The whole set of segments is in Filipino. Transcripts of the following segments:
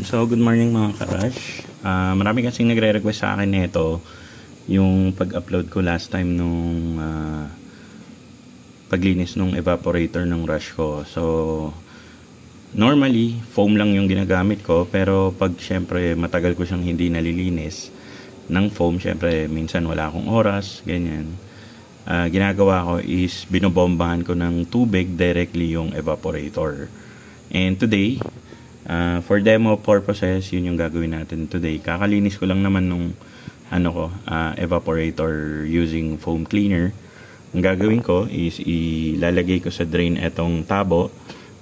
Ayan, so good morning mga ka-rush. Marami kasing nagre-request sa akin nito yung pag-upload ko last time nung paglinis nung evaporator ng rush ko. So normally foam lang yung ginagamit ko, pero pag syempre matagal ko siyang hindi nalilinis ng foam, syempre minsan wala akong oras, ganyan. Ginagawa ko is binobombahan ko ng tubig directly yung evaporator. And today, for demo purposes, yun yung gagawin natin today. Kakalinis ko lang naman nung evaporator using foam cleaner. Ang gagawin ko is ilalagay ko sa drain etong tabo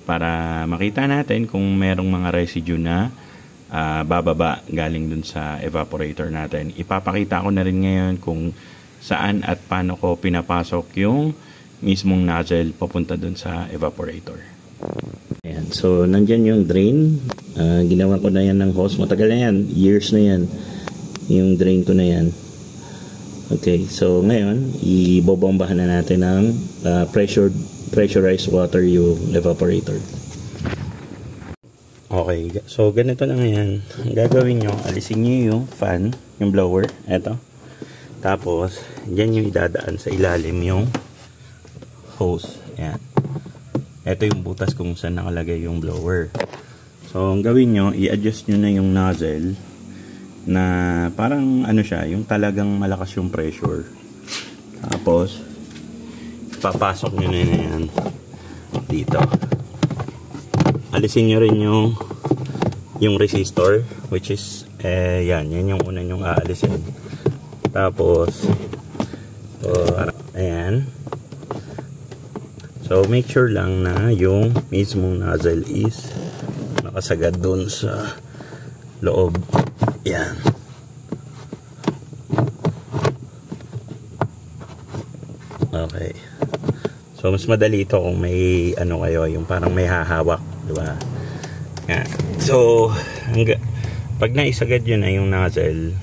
para makita natin kung merong mga residue na bababa galing dun sa evaporator natin. Ipapakita ko na rin ngayon kung saan at paano ko pinapasok yung mismong nozzle papunta dun sa evaporator. Ayan, so nandyan yung drain. Ginawa ko na yan ng hose. Matagal na yan, years na yan yung drain ko na yan. Okay, so ngayon ibobombahan na natin ng pressurized water yung evaporator. Okay, so ganito lang yan. Ang gagawin nyo, alisin nyo yung fan, yung blower, eto. Tapos dyan yung idadaan sa ilalim yung hose. Ayan, ito yung butas kung saan nakalagay yung blower. So ang gawin nyo, i-adjust nyo na yung nozzle na parang siya, yung talagang malakas yung pressure. Tapos papasok nyo na yan dito. Alisin nyo rin yung resistor, which is yan yung una nyong aalisin. Tapos ayan. So make sure lang na yung mismong nozzle is nakasagad dun sa loob. Yan. Okay. So mas madali ito kung may kayo, yung parang may hahawak, di ba? Yan. So pag naisagad yun na yung nozzle,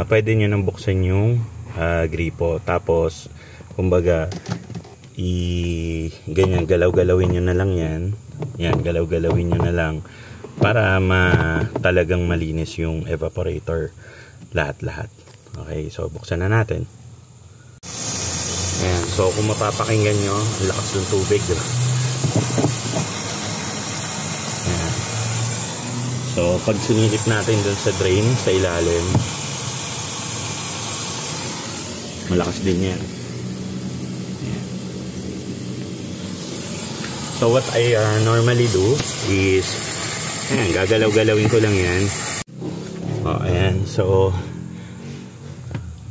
pwede nyo nang buksan yung gripo. Tapos kumbaga ganyan, galaw-galawin nyo na lang yan. Yan, galaw-galawin nyo na lang para talagang malinis yung evaporator lahat-lahat. Okay, so buksan na natin. Ayan, so kung mapapakinggan nyo, ang lakas ng tubig, diba? Ayan. So pag sinilip natin dun sa drain, sa ilalim, malakas din yan. So what I normally do is ayan, gagalaw-galawin ko lang yan. Ayan, so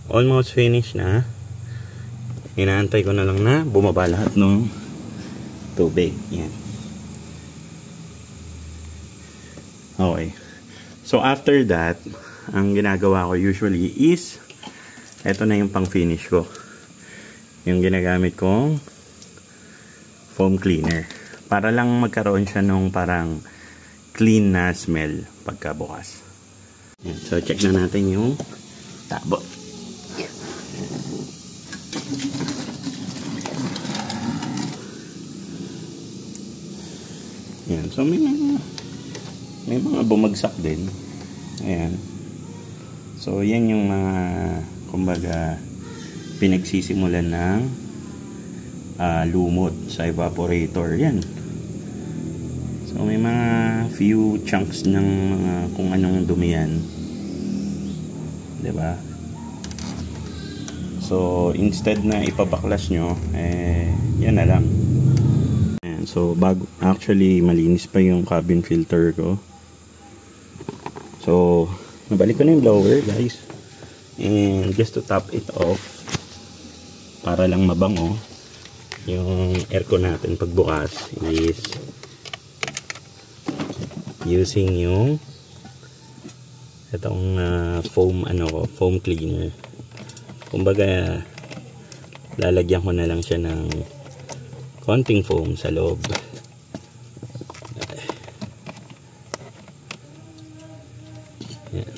almost finished na. Inaantay ko na lang na bumaba lahat ng tubig. Yan. Okay, so after that, ang ginagawa ko usually is eto na yung pang finish ko, yung ginagamit kong foam cleaner para lang magkaroon siya nung parang clean na smell pagkabukas. Yan. So check na natin yung tabo. Yan. So may mga bumagsak din. Ayan. So yan yung mga kumbaga pinagsisimulan ng lumot sa evaporator. Yan. So may mga few chunks ng kung anong dumi yan, diba? So instead na ipabaklas nyo, yan na lang. Ayan. So actually malinis pa yung cabin filter ko. So nabalik ko na yung blower, guys, and just to top it off para lang mabango yung aircon natin pagbukas is using yung itong foam cleaner. Kumbaga lalagyan ko na lang siya ng konting foam sa loob. Yan.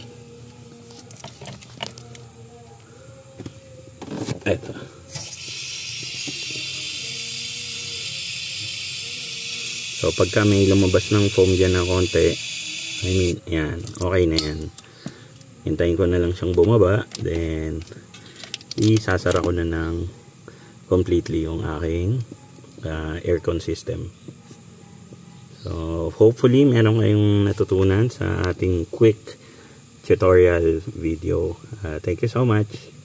Ito. So pagka may lumabas ng foam dyan na konti, I mean, yan. Okay na yan. Hintayin ko na lang siyang bumaba. Then, isasara ko na ng completely yung aking aircon system. So, hopefully, meron kayong natutunan sa ating quick tutorial video. Thank you so much.